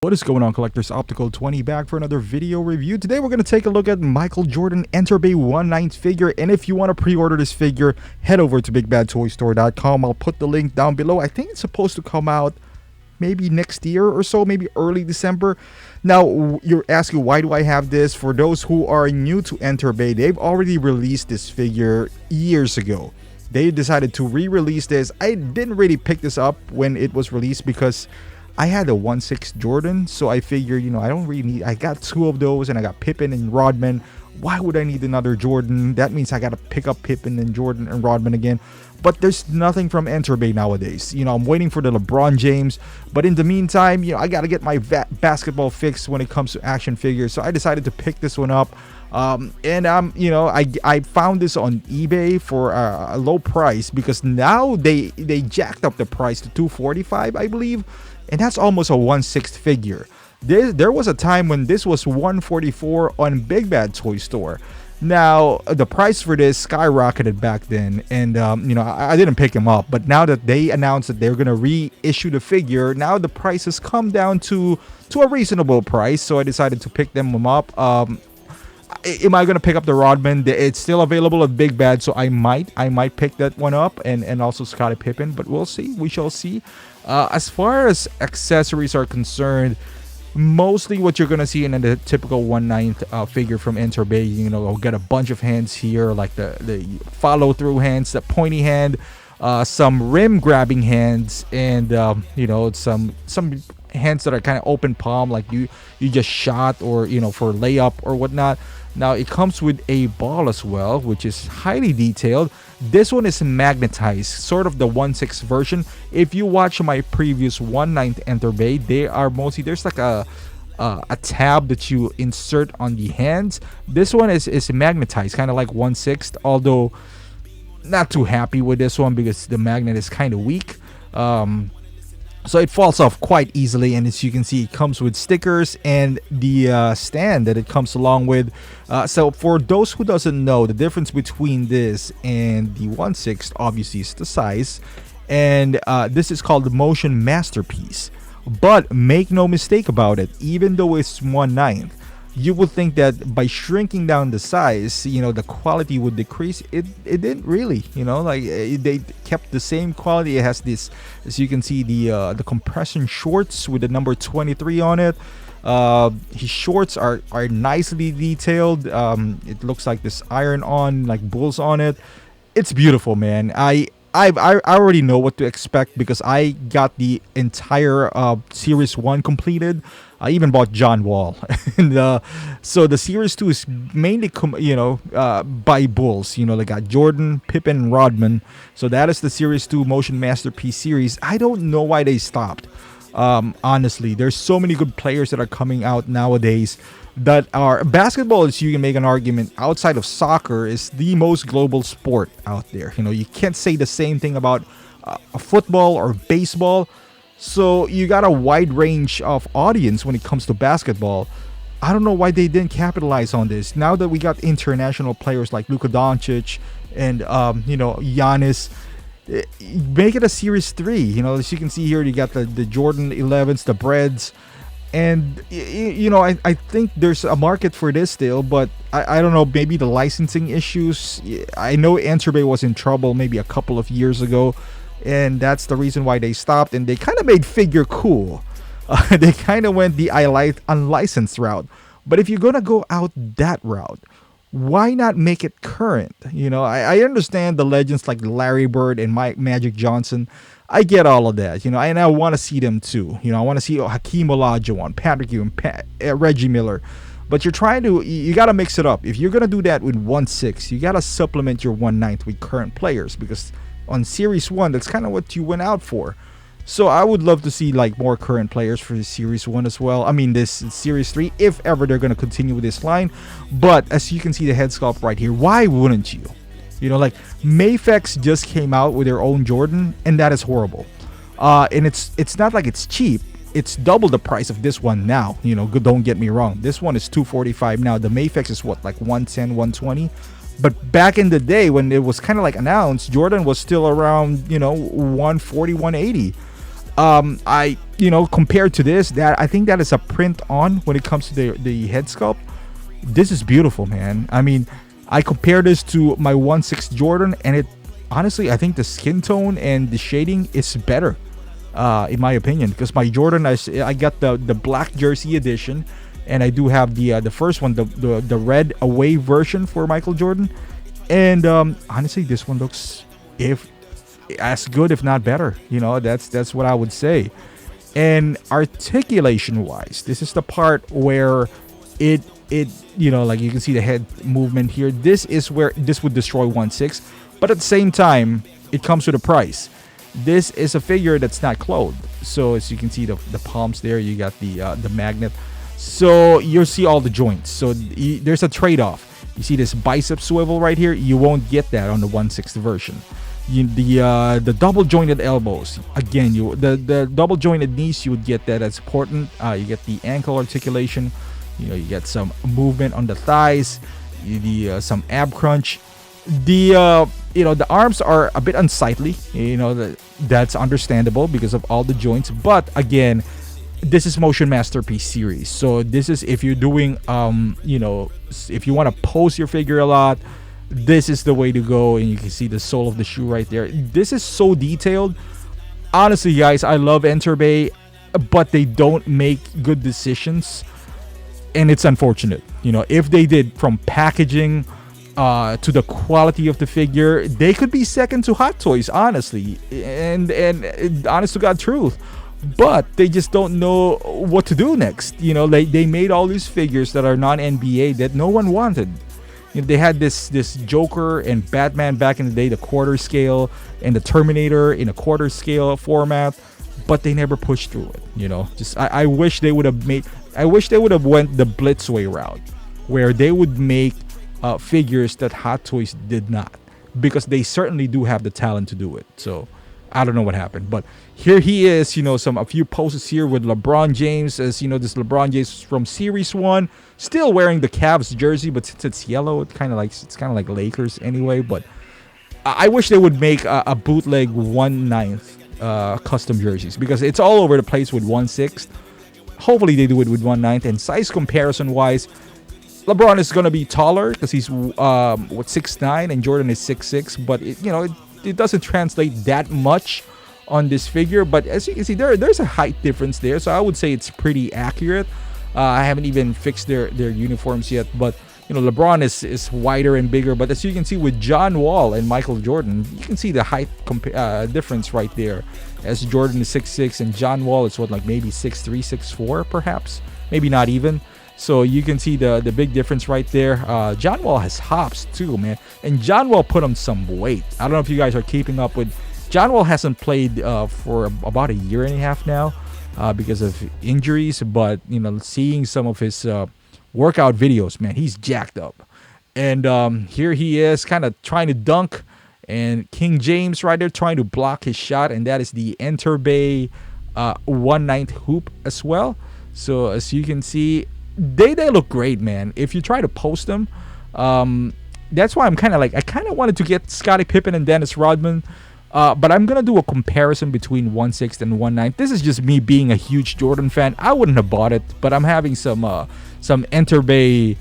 What is going on, collectors? Optical 20 back for another video review. Today we're going to take a look at Michael Jordan Enterbay 1/9 figure, and if you want to pre-order this figure, head over to bigbadtoystore.com. I'll put the link down below. I think it's supposed to come out maybe next year or so, maybe early December. Now, you're asking, why do I have this? For those who are new to Enterbay, they've already released this figure years ago. They decided to re-release this. I didn't really pick this up when it was released because I had a 1/6 Jordan, so I figured, I don't really need, I got two of those and I got Pippen and Rodman. Why would I need another Jordan? That means I got to pick up Pippen and Jordan and Rodman again. But there's nothing from Enterbay nowadays. I'm waiting for the LeBron James. But in the meantime, I got to get my basketball fix when it comes to action figures. So I decided to pick this one up. I found this on eBay for a low price because now they jacked up the price to $245, I believe. And that's almost a 1/6 figure. There was a time when this was $144 on Big Bad Toy Store. Now the price for this skyrocketed back then, and I didn't pick him up. But now that they announced that they're gonna reissue the figure, now the price has come down to a reasonable price. So I decided to pick them up. Am I gonna pick up the Rodman? It's still available at Big Bad, so I might pick that one up, and also Scottie Pippen. But we'll see. We shall see. As far as accessories are concerned, mostly what you're gonna see in the typical 1/9 figure from Enterbay, I'll get a bunch of hands here, like the follow-through hands, the pointy hand, some rim grabbing hands, and some hands that are kind of open palm, like you just shot, or for layup or whatnot. Now it comes with a ball as well, which is highly detailed. This one is magnetized, sort of the 1/6 version. If you watch my previous 1/9 Enterbay, there's like a tab that you insert on the hands. This one is magnetized, kind of like 1/6, although not too happy with this one because the magnet is kind of weak. So it falls off quite easily, and as you can see, it comes with stickers and the stand that it comes along with. So for those who doesn't know, the difference between this and the 1/6 obviously is the size, and this is called the Motion Masterpiece. But make no mistake about it, even though it's 1/9, you would think that by shrinking down the size, the quality would decrease. It didn't really, they kept the same quality. It has this, as you can see, the compression shorts with the number 23 on it. His shorts are nicely detailed. It looks like this iron-on, like bulls on it. It's beautiful, man. I already know what to expect because I got the entire Series 1 completed. I even bought John Wall. And so the Series 2 is mainly by bulls. They got Jordan, Pippen, and Rodman. So that is the Series 2 Motion Masterpiece series. I don't know why they stopped. Honestly, there's so many good players that are coming out nowadays that are basketball. Is, you can make an argument, outside of soccer, is the most global sport out there. You can't say the same thing about football or baseball. So you got a wide range of audience when it comes to basketball. I don't know why they didn't capitalize on this. Now that we got international players like Luka Doncic and Giannis, make it a Series 3. As you can see here, you got the Jordan 11s, the Breads. And I think there's a market for this still, but I don't know, maybe the licensing issues. I know Enterbay was in trouble maybe a couple of years ago, and that's the reason why they stopped. And they kind of made figure cool. They kind of went the unlicensed route. But if you're gonna go out that route, why not make it current? I understand the legends like Larry Bird and Magic Johnson. I get all of that, and I want to see them too. I want to see Hakeem Olajuwon, Patrick Ewing, Reggie Miller. But you got to mix it up. If you're going to do that with 1/6, you got to supplement your 1/9 with current players, because on Series 1, that's kind of what you went out for. So I would love to see like more current players for this Series 1 as well. I mean, this Series 3, if ever they're going to continue with this line. But as you can see the head sculpt right here, why wouldn't you? Like Mayfex just came out with their own Jordan, and that is horrible. And it's not like it's cheap. It's double the price of this one now. Don't get me wrong. This one is $245 now. The Mayfex is what, like $110, $120. But back in the day when it was kind of like announced, Jordan was still around, $140, $180. I compared to this, that I think that is a print on when it comes to the head sculpt. This is beautiful, man. I mean, I compare this to my 1/6 Jordan, and it honestly, I think the skin tone and the shading is better, in my opinion. Because my Jordan, I got the black jersey edition, and I do have the first one, the red away version for Michael Jordan, and honestly, this one looks if as good, if not better. That's what I would say. And articulation wise, this is the part where it like you can see the head movement here. This is where this would destroy 1/6, but at the same time, it comes with a price. This is a figure that's not clothed, so as you can see the palms there, you got the magnet, so you'll see all the joints. So there's a trade-off. You see this bicep swivel right here, you won't get that on the 1/6 version. The double jointed elbows, again, the double jointed knees, you would get that. That's important. You get the ankle articulation, you get some movement on the thighs, some ab crunch. The arms are a bit unsightly, that's understandable because of all the joints, but again, this is Motion Masterpiece series, so this is if you're doing if you want to pose your figure a lot, this is the way to go. And you can see the sole of the shoe right there. This is so detailed. Honestly, guys, I love Enterbay, but they don't make good decisions, and it's unfortunate. If they did, from packaging to the quality of the figure, they could be second to Hot Toys, honestly, and honest to God truth. But they just don't know what to do next. They made all these figures that are non-NBA that no one wanted. They had this Joker and Batman back in the day, the quarter scale, and the Terminator in a quarter scale format, but they never pushed through it. I wish they would have went the Blitzway route, where they would make figures that Hot Toys did not, because they certainly do have the talent to do it. So I don't know what happened, but here he is. A few poses here with LeBron James, as this LeBron James from Series 1, still wearing the Cavs jersey, but since it's yellow, it's kind of like Lakers anyway. But I wish they would make a bootleg 1/9 custom jerseys, because it's all over the place with 1/6. Hopefully they do it with 1/9. And size comparison wise, LeBron is gonna be taller because he's 6'9", and Jordan is 6'6", but it doesn't translate that much on this figure. But as you can see, there's a height difference there, so I would say it's pretty accurate. I haven't even fixed their uniforms yet, but LeBron is wider and bigger. But as you can see with John Wall and Michael Jordan, you can see the height difference right there, as Jordan is 6'6", and John Wall is maybe 6'3", 6'4", perhaps, maybe not even. So you can see the big difference right there. John Wall has hops too, man. And John Wall put on some weight. I don't know if you guys are keeping up with... John Wall hasn't played for about a year and a half now because of injuries. But, seeing some of his workout videos, man, he's jacked up. And here he is kind of trying to dunk. And King James right there trying to block his shot. And that is the Enterbay 1/9 hoop as well. So as you can see... They look great, man. If you try to post them, that's why I'm kind of wanted to get Scottie Pippen and Dennis Rodman, but I'm gonna do a comparison between 1/6 and 1/9. This is just me being a huge Jordan fan. I wouldn't have bought it, but I'm having some Enterbay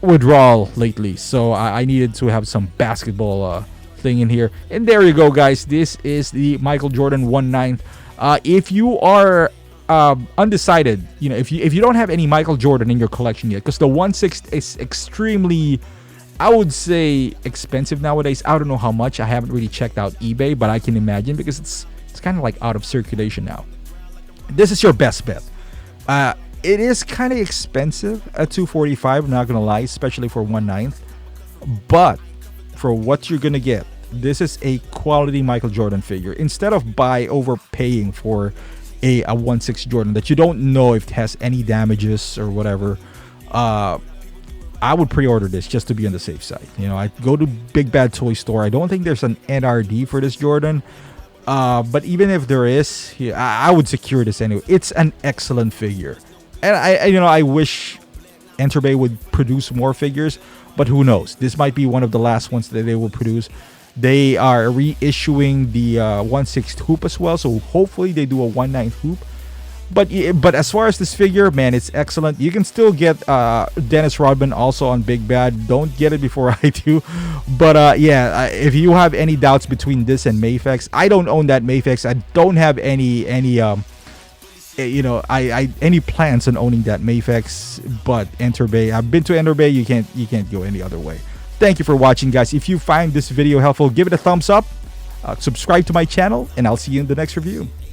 withdrawal lately, so I needed to have some basketball thing in here. And there you go, guys. This is the Michael Jordan 1/9. If you are undecided, if you don't have any Michael Jordan in your collection yet, because the 1/6 is extremely, I would say, expensive nowadays. I don't know how much. I haven't really checked out eBay, but I can imagine, because it's kind of out of circulation now. This is your best bet. It is kind of expensive at $245, I'm not gonna lie, especially for 1/9, but for what you're gonna get, this is a quality Michael Jordan figure. Instead of overpaying for a 1/6 Jordan that you don't know if it has any damages or whatever, I would pre-order this just to be on the safe side. I go to Big Bad Toy Store. I don't think there's an NRD for this Jordan, but even if there is, I would secure this anyway. It's an excellent figure, and I wish Enterbay would produce more figures, but who knows? This might be one of the last ones that they will produce. They are reissuing the 1/6 hoop as well, so hopefully they do a 1/9 hoop. But as far as this figure, man, it's excellent. You can still get Dennis Rodman also on Big Bad. Don't get it before I do. But if you have any doubts between this and Mayfex, I don't own that Mayfex. I don't have any any plans on owning that Mayfex. But Enterbay, I've been to Enterbay. You can't go any other way. Thank you for watching, guys. If you find this video helpful, give it a thumbs up. Subscribe to my channel, and I'll see you in the next review.